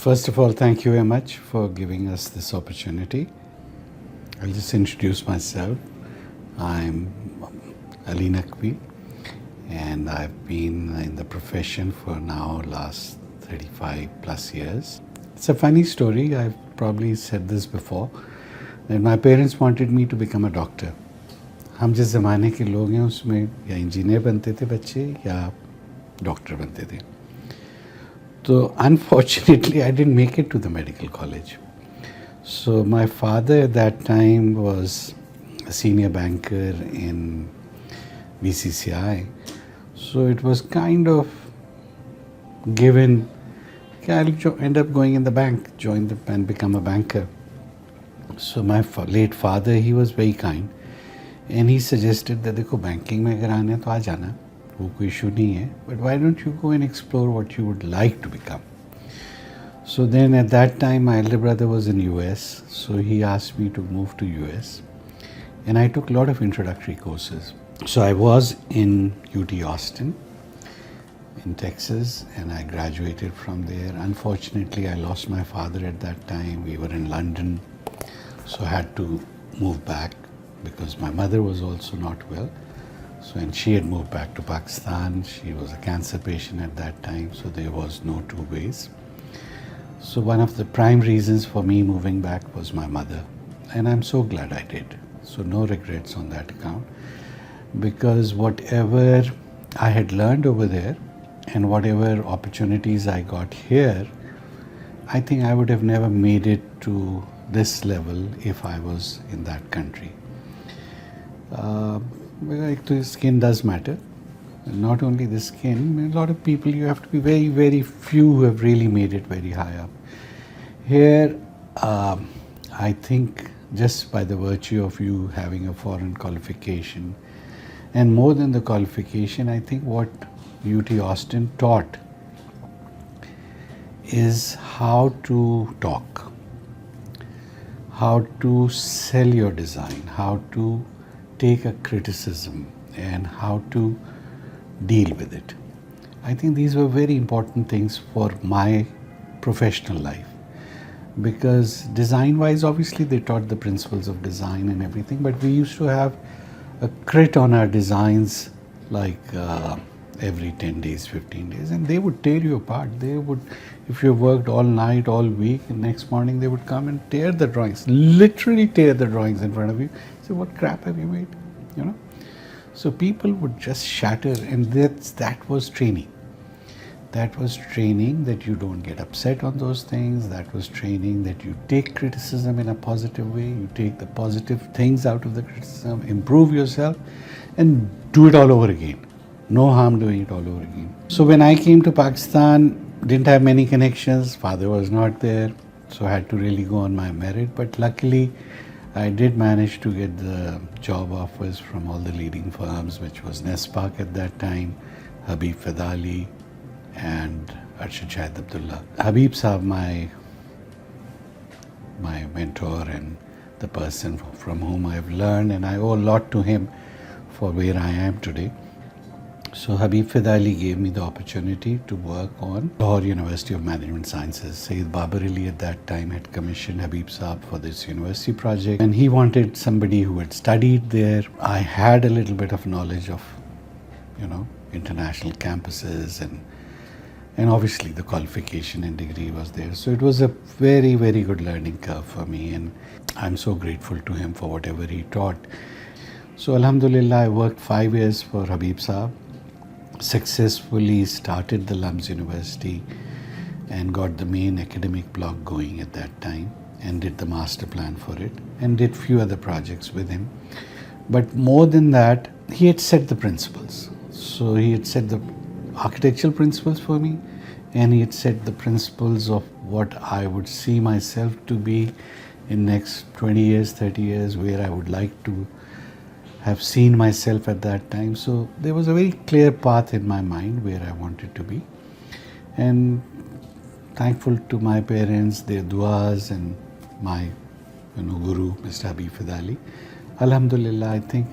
First of all, thank you very much for giving us this opportunity. I'll just introduce myself. I'm Ali Naqvi, and I've been in the profession for now last 35 plus years. It's a funny story. I've probably said this before, that my parents wanted me to become a doctor. हम जिस ज़माने के लोग हैं उसमें या engineer बनते थे बच्चे या डॉक्टर बनते थे. So unfortunately, I didn't make it to the medical college. So my father at that time was a senior banker in BCCI. So it was kind of given, I'll end up going in the bank, and become a banker. So my late father, he was very kind, and he suggested that देखो banking में अगर आना है तो आ जाना, वो कोई issue नहीं है, but why don't you go and explore what you would like to become. So then at that time my elder brother was in US, so he asked me to move to US, and I took a lot of introductory courses. So I was in UT Austin in Texas, and I graduated from there. Unfortunately, I lost my father at that time. We were in London, so I had to move back because my mother was also not well. So, and she had moved back to Pakistan. She was a cancer patient at that time, so there was no two ways. So one of the prime reasons for me moving back was my mother, and I'm so glad I did. So no regrets on that account, because whatever I had learned over there and whatever opportunities I got here, I think I would have never made it to this level if I was in that country. The skin does matter. Not only the skin, a lot of people, you have to be very, very few who have really made it very high up. Here, I think just by the virtue of you having a foreign qualification, and more than the qualification, I think what UT Austin taught is how to talk, how to sell your design, how to take a criticism, and how to deal with it. I think these were very important things for my professional life, because design wise, obviously they taught the principles of design and everything, but we used to have a crit on our designs like every 10 days, 15 days, and they would tear you apart. They would, if you worked all night, all week, and next morning they would come and tear the drawings, literally tear the drawings in front of you. So what crap have you made, you know? So people would just shatter, and that was training. That was training that you don't get upset on those things. That was training that you take criticism in a positive way. You take the positive things out of the criticism, improve yourself, and do it all over again. No harm doing it all over again. So when I came to Pakistan, didn't have many connections. Father was not there, so I had to really go on my merit. But luckily, I did manage to get the job offers from all the leading firms, which was Nespak at that time, Habib Fadali, and Arshad Shahid Abdullah. Habib Saab, my mentor and the person from whom I've learned, and I owe a lot to him for where I am today. So Habib Fadali gave me the opportunity to work on Lahore University of Management Sciences. Sayyid Babar Ali at that time had commissioned Habib Saab for this university project, and he wanted somebody who had studied there. I had a little bit of knowledge of, international campuses, and obviously the qualification and degree was there. So it was a very, very good learning curve for me, and I'm so grateful to him for whatever he taught. So Alhamdulillah, I worked 5 years for Habib Saab, successfully started the Lums University and got the main academic block going at that time, and did the master plan for it, and did few other projects with him. But more than that, he had set the principles. So he had set the architectural principles for me, and he had set the principles of what I would see myself to be in next 20 years, 30 years, where I would like to have seen myself at that time. So there was a very clear path in my mind where I wanted to be, and thankful to my parents, their duas, and my guru, Mr. Habib Fadali. Alhamdulillah, I think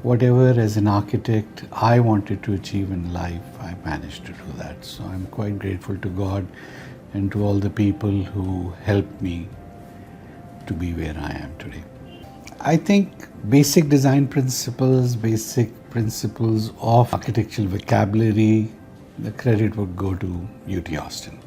whatever as an architect I wanted to achieve in life, I managed to do that. So I'm quite grateful to God and to all the people who helped me to be where I am today. I think basic design principles, basic principles of architectural vocabulary, the credit would go to UT Austin,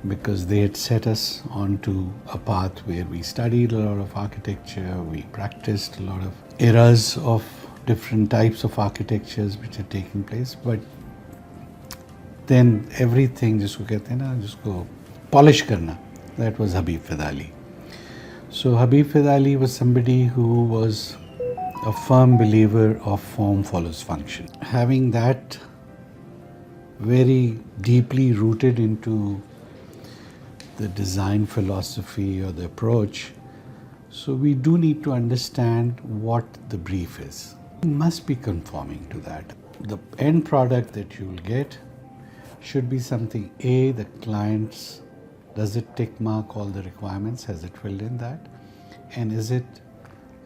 because they had set us onto a path where we studied a lot of architecture, we practiced a lot of eras of different types of architectures which had taken place, but then everything जिसको कहते हैं ना, जिसको polish करना, that was Habib Fidali. So Habib Fidali was somebody who was a firm believer of form follows function. Having that very deeply rooted into the design philosophy or the approach, so we do need to understand what the brief is. We must be conforming to that. The end product that you will get should be something, A, the client's, does it tick mark all the requirements, has it filled in that, and is it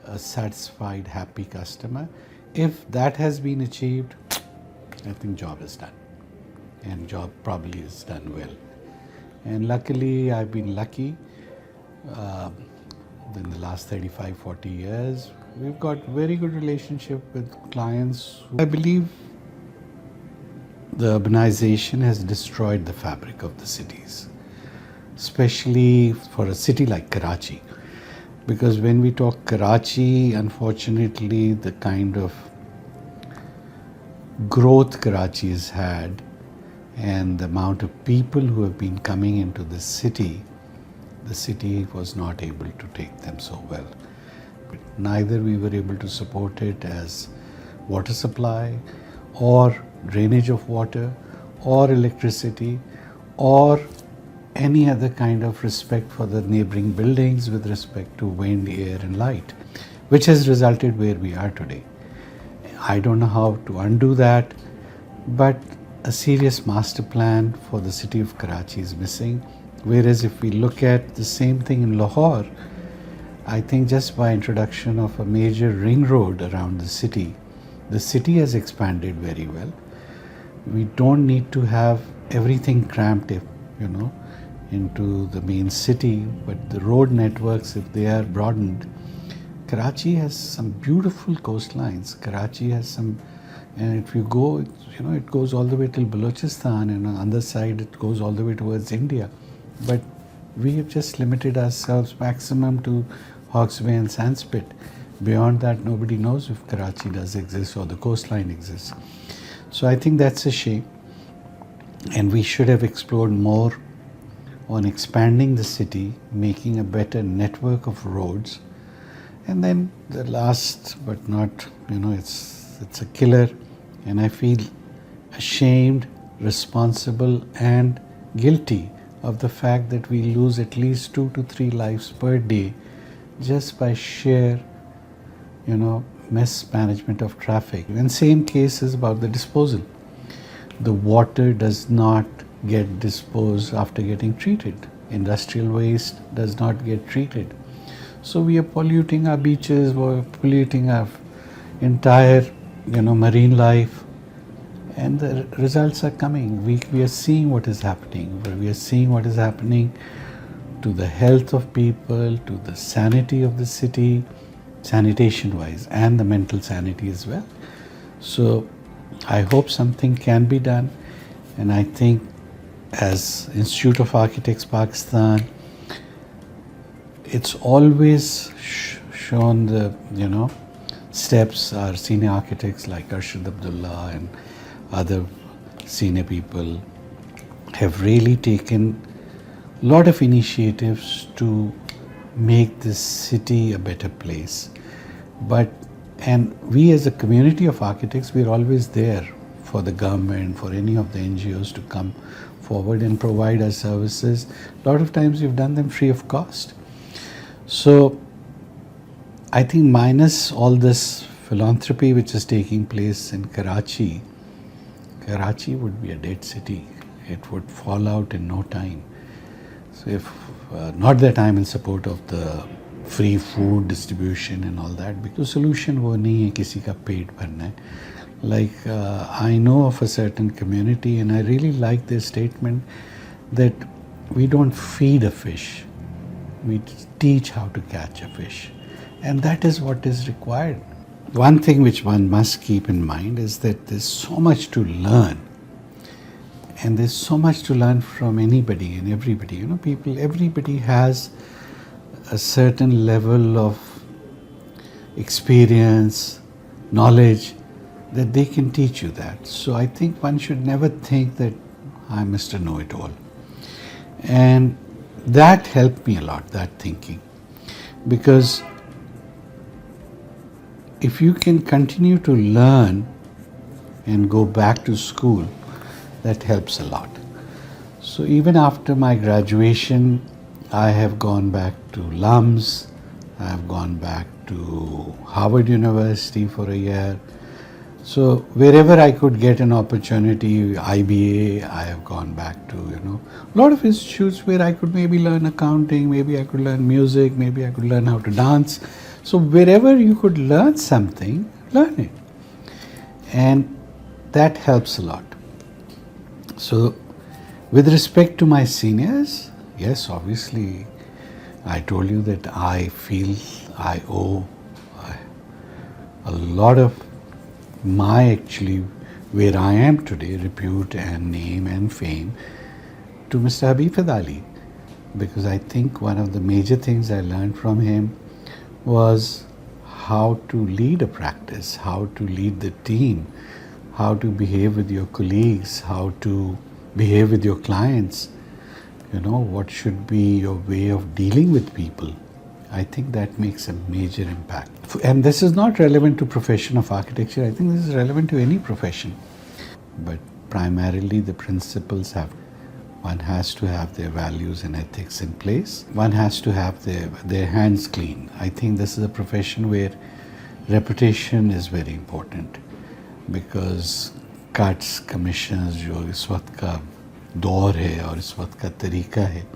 a satisfied, happy customer? If that has been achieved, I think job is done, and job probably is done well. And luckily, I've been lucky in the last 35, 40 years. We've got very good relationship with clients. I believe the urbanization has destroyed the fabric of the cities, especially for a city like Karachi. Because when we talk Karachi, unfortunately, the kind of growth Karachi has had and the amount of people who have been coming into the city was not able to take them so well. But neither we were able to support it as water supply or drainage of water or electricity or any other kind of respect for the neighboring buildings with respect to wind, air and light, which has resulted where we are today. I don't know how to undo that, but a serious master plan for the city of Karachi is missing. Whereas if we look at the same thing in Lahore, I think just by introduction of a major ring road around the city has expanded very well. We don't need to have everything cramped, into the main city, but the road networks, if they are broadened. Karachi has some beautiful coastlines. Karachi has some, and if you go, it goes all the way till Balochistan, and on the other side it goes all the way towards India. But we have just limited ourselves maximum to Hawke's Bay and Sandspit. Beyond that, nobody knows if Karachi does exist or the coastline exists. So I think that's a shame, and we should have explored more on expanding the city, making a better network of roads. And then the last but not, it's a killer, and I feel ashamed, responsible and guilty of the fact that we lose at least 2 to 3 lives per day just by sheer, mismanagement of traffic. And same case is about the disposal. The water does not get disposed after getting treated. Industrial waste does not get treated. So we are polluting our beaches, we're polluting our entire, marine life, and the results are coming. We are seeing what is happening. We are seeing what is happening to the health of people, to the sanity of the city, sanitation-wise, and the mental sanity as well. So I hope something can be done, and I think as Institute of Architects Pakistan, it's always shown the steps. Our senior architects like Arshad Abdullah and other senior people have really taken a lot of initiatives to make this city a better place. And we as a community of architects, we're always there for the government, for any of the NGOs to come forward and provide our services. A lot of times we've done them free of cost. So I think minus all this philanthropy which is taking place in Karachi would be a dead city. It would fall out in no time. So if not that I'm in support of the free food distribution and all that, because solution वो नहीं है किसी का पेट भरना है. Like I know of a certain community, and I really like their statement that we don't feed a fish, we teach how to catch a fish. And that is what is required. One thing which one must keep in mind is that there's so much to learn. And there's so much to learn from anybody and everybody. You know, everybody has a certain level of experience, knowledge, that they can teach you that. So I think one should never think that I'm Mr. Know-it-all. And that helped me a lot, that thinking. Because if you can continue to learn and go back to school, that helps a lot. So even after my graduation, I have gone back to LUMS, I have gone back to Harvard University for a year. So wherever I could get an opportunity, IBA, I have gone back to, a lot of institutes where I could maybe learn accounting, maybe I could learn music, maybe I could learn how to dance. So wherever you could learn something, learn it. And that helps a lot. So with respect to my seniors, yes, obviously, I told you that I feel I owe a lot of where I am today, repute and name and fame, to Mr. Habib Ali. Because I think one of the major things I learned from him was how to lead a practice, how to lead the team, how to behave with your colleagues, how to behave with your clients, what should be your way of dealing with people. I think that makes a major impact. And this is not relevant to profession of architecture. I think this is relevant to any profession. But primarily the principles one has to have their values and ethics in place. One has to have their hands clean. I think this is a profession where reputation is very important, because cuts, commissions जो इस वक्त का दौर है और इस वक्त का तरीका है,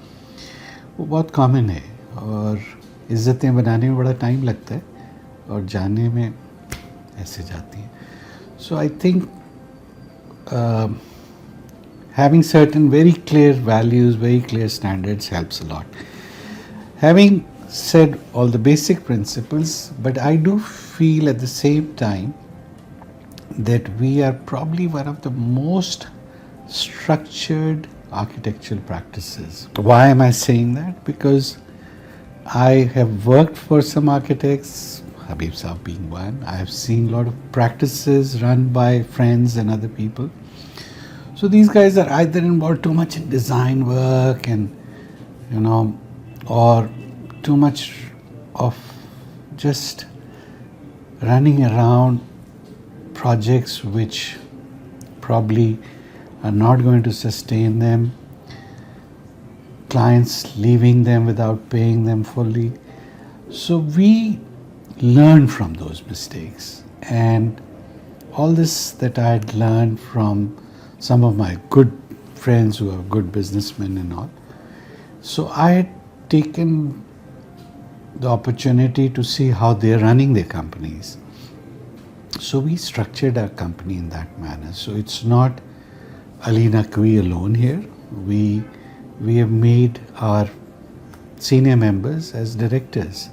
वो बहुत कॉमन है और इज़्ज़तें बनाने में बड़ा टाइम लगता है और जाने में ऐसे जाती हैं. So I think having certain very clear values, very clear standards helps a lot. Having said all the basic principles, but I do feel at the same time that we are probably one of the most structured architectural practices. Why am I saying that? Because I have worked for some architects, Habib Saab being one. I have seen a lot of practices run by friends and other people. So these guys are either involved too much in design work and, or too much of just running around projects which probably are not going to sustain them, clients leaving them without paying them fully. So we learn from those mistakes, and all this that I had learned from some of my good friends who are good businessmen and all. So I had taken the opportunity to see how they're running their companies. So we structured our company in that manner. So it's not Ali Naqvi alone here. We have made our senior members as directors,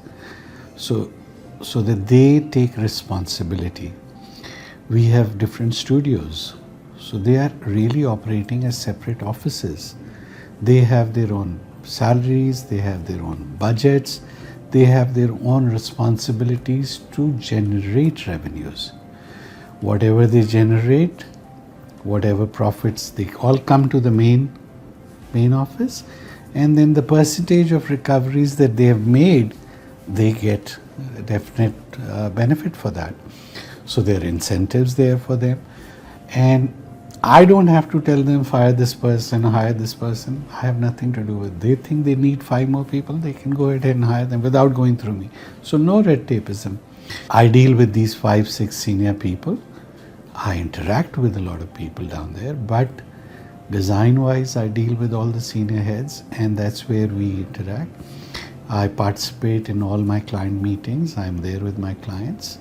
so that they take responsibility. We have different studios, so they are really operating as separate offices. They have their own salaries, they have their own budgets, they have their own responsibilities to generate revenues. Whatever they generate, whatever profits, they all come to the main office, and then the percentage of recoveries that they have made, they get a definite benefit for that. So there are incentives there for them, and I don't have to tell them fire this person, hire this person. I have nothing to do with it. They think they need 5 more people, they can go ahead and hire them without going through me. So no red tapeism. I deal with these 5-6 senior people. I interact with a lot of people down there, but design-wise, I deal with all the senior heads, and that's where we interact. I participate in all my client meetings. I'm there with my clients,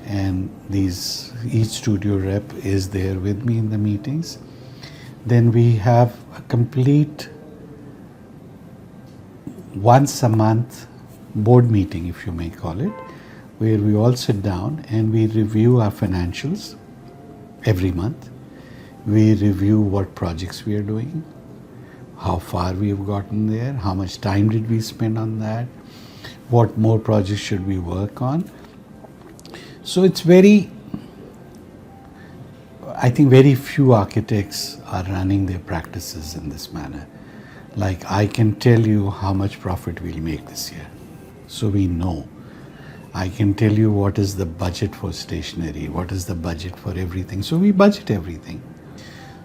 and each studio rep is there with me in the meetings. Then we have a complete once a month board meeting, if you may call it, where we all sit down and we review our financials every month. We review what projects we are doing, how far we have gotten there, how much time did we spend on that, what more projects should we work on. So it's I think very few architects are running their practices in this manner. Like, I can tell you how much profit we'll make this year. So we know. I can tell you what is the budget for stationery, what is the budget for everything. So we budget everything.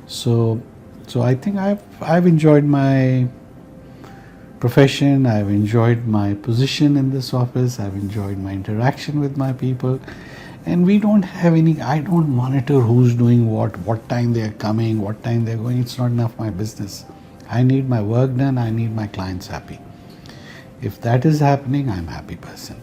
So I think I've enjoyed my profession, I've enjoyed my position in this office, I've enjoyed my interaction with my people. And we don't have I don't monitor who's doing what time they're coming, what time they're going. It's not enough my business. I need my work done, I need my clients happy. If that is happening, I'm a happy person.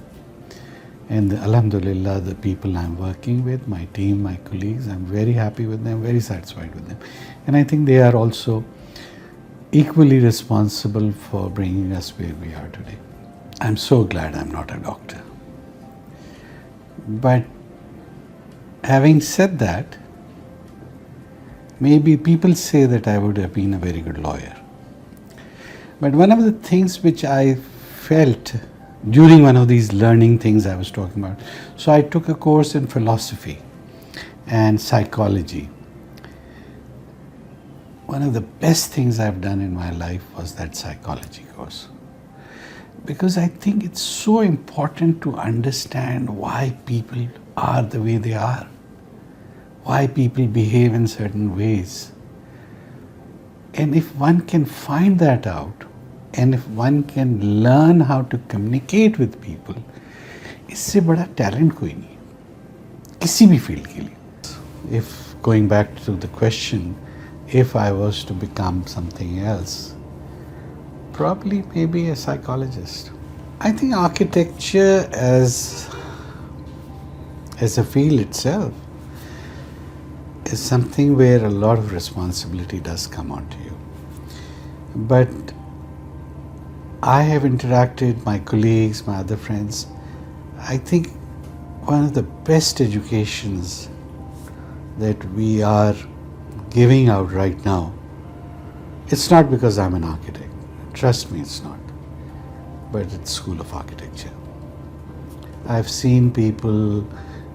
And Alhamdulillah, the people I'm working with, my team, my colleagues, I'm very happy with them, very satisfied with them. And I think they are also equally responsible for bringing us where we are today. I'm so glad I'm not a doctor. But having said that, maybe people say that I would have been a very good lawyer. But one of the things which I felt during one of these learning things I was talking about, so I took a course in philosophy and psychology. One of the best things I've done in my life was that psychology course. Because I think it's so important to understand why people are the way they are, why people behave in certain ways. And if one can find that out, and if one can learn how to communicate with people, इससे बड़ा talent कोई नहीं है, किसी भी field के लिए. If going back to the question, if I was to become something else, probably maybe a psychologist. I think architecture as a field itself is something where a lot of responsibility does come onto you. But I have interacted, my colleagues, my other friends, I think one of the best educations that we are giving out right now, it's not because I'm an architect. Trust me, it's not. But it's School of Architecture. I've seen people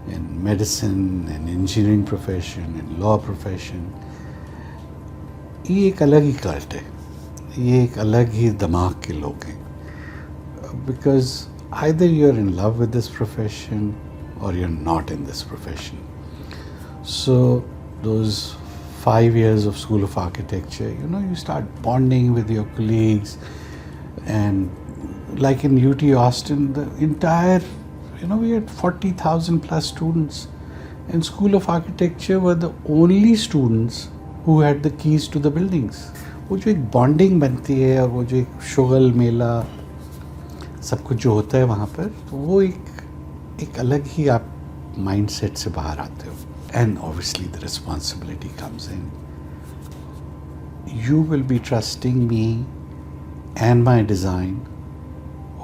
in medicine and engineering profession and law profession. ये एक अलग ही cult है, ये एक अलग ही दिमाग के लोग हैं. Because either you're in love with this profession or you're not in this profession. So those 5 years of School of Architecture, you start bonding with your colleagues. And like in UT Austin, the entire, we had 40,000 plus students. And School of Architecture were the only students who had the keys to the buildings. वो जो एक bonding बनती है और वो जो एक शुगल मेला सब कुछ जो होता है वहाँ पर, तो वो एक अलग ही आप mindset से बाहर आते हो. And obviously the responsibility comes in. You will be trusting me and my design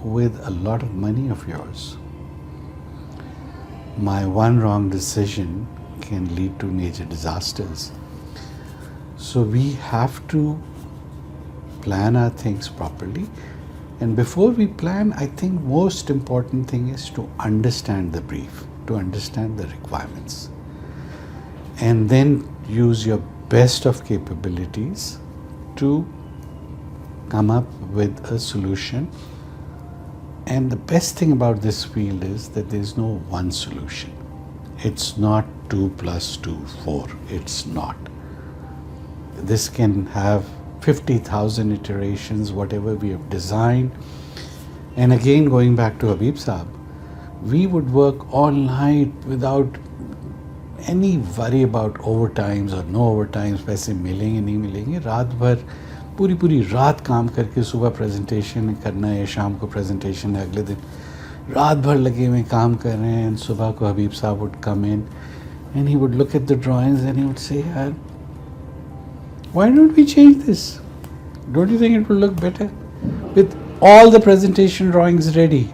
with a lot of money of yours. My one wrong decision can lead to major disasters. So we have to plan our things properly. And before we plan, I think most important thing is to understand the brief, to understand the requirements. And then use your best of capabilities to come up with a solution. And the best thing about this field is that there's no one solution. It's not 2 + 2 4. It's not. This can have 50,000 iterations, whatever we have designed. And again, going back to Habib Saab, we would work all night without any worry about overtimes or no overtimes, पैसे मिलेंगे नहीं मिलेंगे. रात भर पूरी रात काम करके सुबह प्रेजेंटेशन करना है, शाम को प्रेजेंटेशन है, अगले दिन रात भर लगे हुए काम कर रहे हैं. सुबह को हबीब साहब would come in and he would look at the drawings and he would say, यार, why don't we change this? Don't you think it will look better? With all the presentation drawings ready.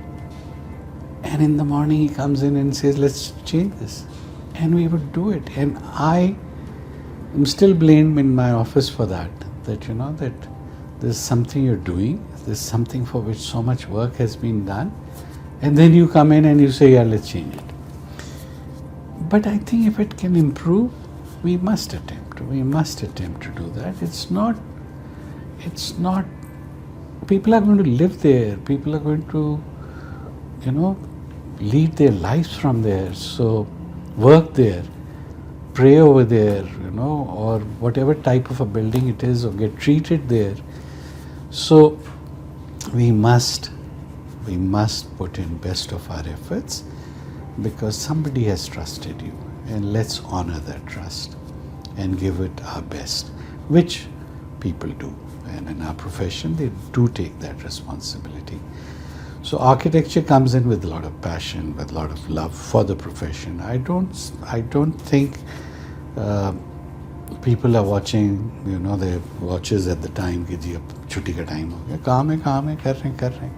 And in the morning he comes in and says, let's change this. And we would do it. And I am still blamed in my office for that you know, that there's something you're doing, there's something for which so much work has been done, and then you come in and you say, yeah, let's change it. But I think if it can improve, we must attempt to do that. It's not, people are going to live there, people are going to, you know, lead their lives from there, so work there, pray over there, you know, or whatever type of a building it is, or get treated there. So we must put in best of our efforts, because somebody has trusted you, and let's honor that trust and give it our best, which people do, and in our profession they do take that responsibility. So architecture comes in with a lot of passion, with a lot of love for the profession. I don't think people are watching, you know, their watches at the time कि जी अब छुट्टी का time हो गया, काम है कर रहे हैं.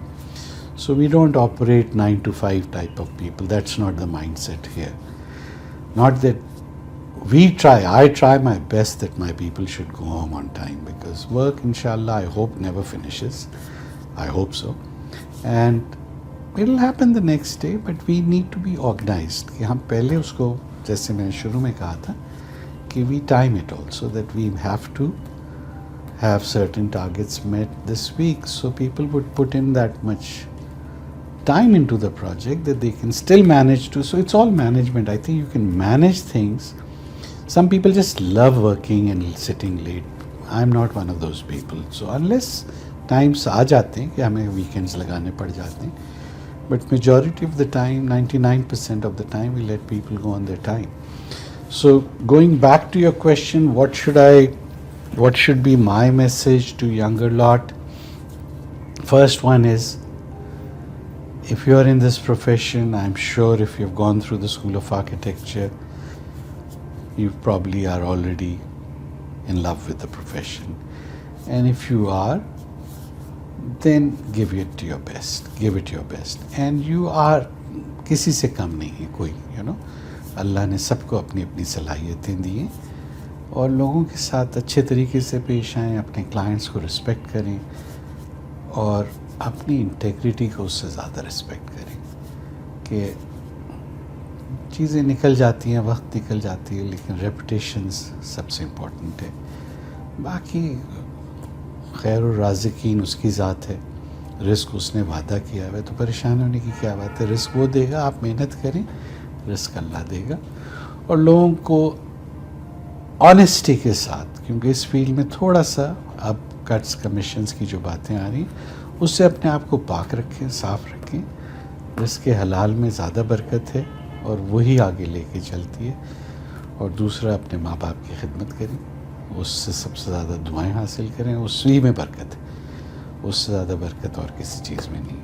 So we don't operate 9 to 5 type of people. That's not the mindset here. Not that I try my best that my people should go home on time, because work, inshallah, I hope never finishes. I hope so. And it'll happen the next day, but we need to be organized. कि हम पहले उसको, जैसे मैंने शुरू में कहा था, कि we time it also, that we have to have certain targets met this week, so people would put in that much time into the project that they can still manage to. So it's all management. I think you can manage things. Some people just love working and sitting late. I'm not one of those people. So unless times आ जाते हैं कि हमें weekends लगाने पड़ जाते हैं, but majority of the time, 99% of the time, we let people go on their time. So going back to your question, what should be my message to younger lot? First one is, if you are in this profession, I'm sure if you've gone through the School of Architecture, you probably are already in love with the profession. And if you are, then give it your best. And you are, किसी से कम नहीं है कोई, you know. अल्लाह ने सबको अपनी अपनी सलाहियतें दी हैं, और लोगों के साथ अच्छे तरीके से पेश आएँ, अपने क्लाइंट्स को रिस्पेक्ट करें, और अपनी इंटेग्रिटी को उससे ज़्यादा रिस्पेक्ट करें. कि चीज़ें निकल जाती हैं, वक्त निकल जाती है, लेकिन रेपुटेशंस सबसे इम्पोर्टेंट है. बाकी खैर और राज़िकीन उसकी ज़ात है, रिस्क उसने वादा किया हुआ है, तो परेशान होने की क्या बात है. रिस्क वो देगा, आप मेहनत करें, रिस्क अल्लाह देगा. और लोगों को ऑनेस्टी के साथ, क्योंकि इस फील्ड में थोड़ा सा अब कट्स कमीशंस की जो बातें आ रही, उससे अपने आप को पाक रखें, साफ़ रखें. रिस्क हलाल में ज़्यादा बरकत है, और वही आगे लेके चलती है. और दूसरा, अपने माँ बाप की खिदमत करें, उससे सबसे ज़्यादा दुआएं हासिल करें, उसी में बरकत है, उससे ज़्यादा बरकत और किसी चीज़ में नहीं.